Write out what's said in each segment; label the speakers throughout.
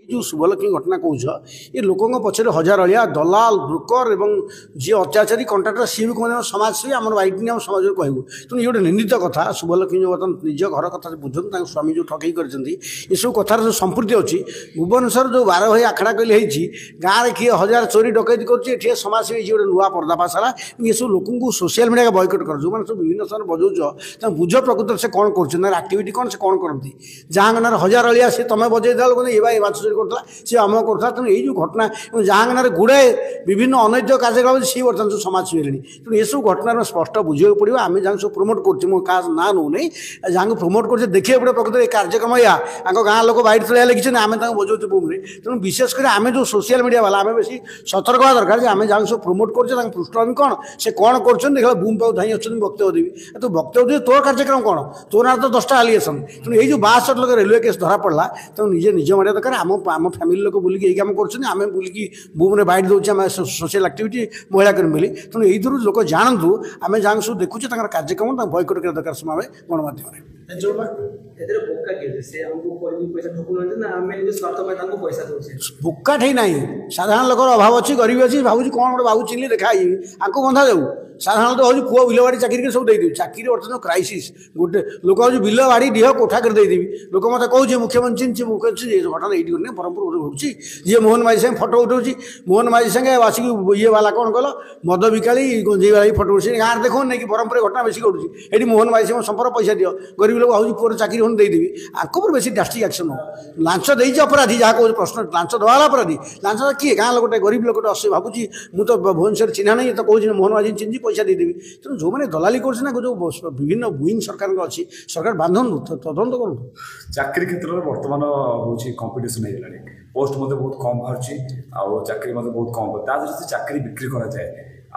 Speaker 1: जो शुभलक्ष्मी घटना कौच ये लोकों पचर हजार अलिया दलाल ब्रोकर और जी अत्याचारी कंट्राक्टर सी भी कौन समाजसेवी आम वाइट आम समाज कहूँ तेणु ये गोटे निंदित कथा शुभलक्ष्मी जो बर्तमान निज घर कथा बुझुन स्वामी जो ठकई कर कथार जो संपूर्ति अच्छी भुवनेश्वर जो 12 भाई आखड़ा कहले गाँव में किए हजार चोरी डकैती कर समाजसेवी जी गोटे नुआ पर्दाफाश है ये सब लोक सोशल मीडिया बयकट कर जो सब विभिन्न स्थान बजाऊच बुझ प्रकृत से कौन कर आक्टिविटी कौन से कौन करती जहाँ हजार अलिया से तुम बजे देल ये भाई माछ चोरी करता सी आम करता तेणु ये घटना जहाँ गुड़ाए विभिन्न अनैतिक कार्यक्रम सी बर्तमान सब समाज सेवी तेणु ये सब घटनार स्पष्ट बुझे पड़ो आम जहाँ सब प्रमोट कर ना नौ नहीं जहाँ प्रमोट कर देखिए पड़े प्रकृत कार्यक्रम या गाँ लोक बैठ तलिया लिखी आम बजाऊ बुम्रे तेणु विशेषकर आम जो सोशल मीडिया वाला आम बेस सतर्क हवा दरकार आम जहाँ सब प्रमोट कर पृष्ठभूमि कौन से कौन कर देखा बुम पाऊ धाई अच्छे वक्तव्य देवी तो वक्तव्य दे तोर कार्यक्रम कौन तो ना तो 10टा आलिगेसन तेणु ये जो 62 लोग रेलवे केस धरा पड़ा तेणु निजे निज मारिया दरकार आम फैमिली लोक बुलिक यही काम करें बुलिक बुम्रे बैठ दौचे आम सोशल आक्टिविटी महिला कर्मी बोली तेणु यही लोक जानतु आम जहाँ सब देखुचे कार्यक्रम बयकट कर दरकार समय गणमाध्यम बोका ठे ना साधारण लोक अभाव अच्छी गरीबी अच्छी भावी कौन गोटे बाबू चिन्ह देखा आपको बंधा जाऊ साधारणतः हूँ पुआ बिल बाड़ी चाकरी सब देदेवी चाकरी बर्तमान क्राइसिस गोटे लोक हूँ बिल बाड़ी डीह कोठा करदेवी लोक मत कहे मुख्यमंत्री चिन्ह मुख्यमंत्री घटना ये ब्रह्मपुर घटुची जी मोहन माझी संगे फटो उठाऊँ मोहन माझी संगे आसिक ये वाला कौन कल मद बिकाली गंजेई वाला फटो उठी गाँव देखो नहीं कि ब्रह्मपुर घटना बेसी घटुची ये मोहन माझी संगे संपर्क पैसा दियो गरीब लोक हूँ पुअर चाकरी खंड देदेवी आंक बेसी ड्रास्टिक एक्शन हो लांच देती अपराधी जहाँ कह प्रश्न लांच दवा अपराधी लांच किए गाँव लोकटे गरीब लोकटे अस भावुँ मुझे भुवनेश्वर चिन्हा नहीं तो कहूँ मोहन माझी चिन्ह पैसा देदेवी तेणु जो मैंने दलाली कर जो विभिन्न विंग सरकार अच्छी सरकार बांधन तदंत करूँ
Speaker 2: चाकरी क्षेत्र में बर्तमान हूँ कंपिटिशन हो पोस्ट बहुत कम बाहर चाकरी बहुत कम चाकरी बिक्री कराए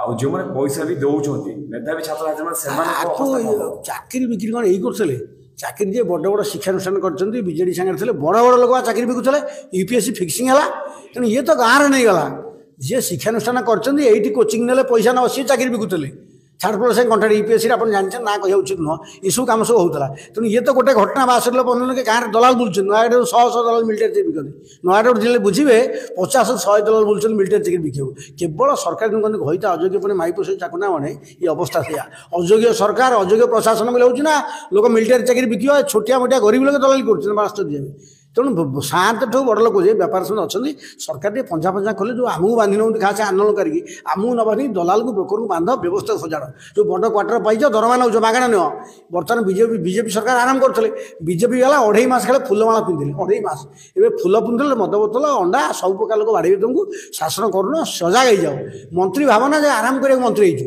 Speaker 2: आउ जो मैंने पैसा भी दौरान मेधावी छात्र छात्री
Speaker 1: चाकरी बिक्री कौन यही करते चाकरी जे बड़ बड़ शिक्षानुष्ठान कर बीजेडी सागर बड़ बड़ लोक चाकरी बिकुले यूपीएससी फिक्सिंग है तेणु ये तो गाँव में नहीं गला जी शिक्षानुष्ठान कर कोचिंग ने पैसा न सी चाकरी बिकुले थर्ड प्लस कंट्राक्ट यूपीएससी आप जानते ना कह उचित नुह ये सब कम सब होता तेणु ये तो गोटे घटना बासर लोग गाँव दलाल बुलूँ नयागढ़ 100 दलाल मिलिटारी चाकरी बिकते नयागढ़ जिले बुझे 50-100 दलाल बुलूँ मिलिटारी चाकरी बिकू केवल सरकार कहता अयोग्य पुणी माई पोषे चाकू ना मैंने ये अवस्था से अयोग्य सरकार अयोग्य प्रशासन बोले ना लोक मिलिटारी चाकरी बिक छोटिया मोटिया गरीब लोग दलाली कर तेणु शांत ठू बड़ लोग जे व्यापार समय अच्छा सरकार ये पंजा पंजा खोले जो आमको बांधि नौ खास आंदोलन करके आमको न बांधि दलाल को ब्रोकर को बांध व्यवस्था सजाड़ जो बड़ क्वार्टर पाइज दरमा नौ मागणा नुह बर्तमान बीजेपी सरकार आराम करते बीजेपी गला 2.5 मास खेले फुलमाला पिंधिले 2.5 मास ए फुल पिंधिले मद बोतल अंडा सब प्रकार लोग बाड़े तुमको शासन करूँ सजाग हो जाओ मंत्री भावना जे आराम कर मंत्री हो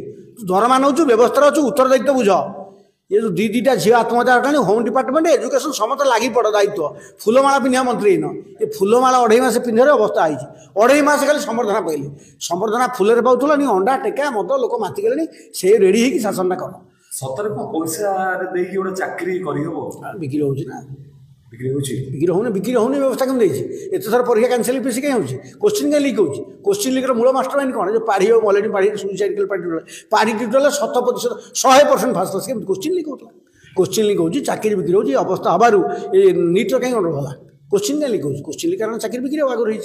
Speaker 1: दरमा नौ व्यवस्था अच्छु उत्तरदायित्व बुझ ये जो दीटा झील आत्महत्या कर होम डिपार्टमेंट एजुकेशन समस्त लगी पड़ दायित्व फुलमाला पिंधा मंत्री ये फुलमाला 2.5 मास पिंधार अवस्था आई 2.5 मास खाली संबर्धना पाइले संबर्धना फुलरे पाला नहीं अंडा टेका मद लोक मातिगले से रेडी होगी शासन कर
Speaker 2: सतर पैसा गोटे चाकरी
Speaker 1: बिक्री हो बिक्री होने व्यवस्था कम एत थर परीक्षा कैंसल पीसी कहीं होती क्वेश्चन क्या लीक होती क्वेश्चन लीक मूल मास्टर माइंड कौन जो पाढ़ी मलेनी पाढ़ी सुसाइड पाढ़ी टिटोल 100% 100% फास्ट क्वेश्चन लीक होता क्वेश्चन लीक हो चाकरी बिक्री हो अवस्था हबार नीटर कहीं गंडगोल क्वेश्चन क्या लीक हो क्वेश्चन लीक कारण चाकरी बिक्री आगे रही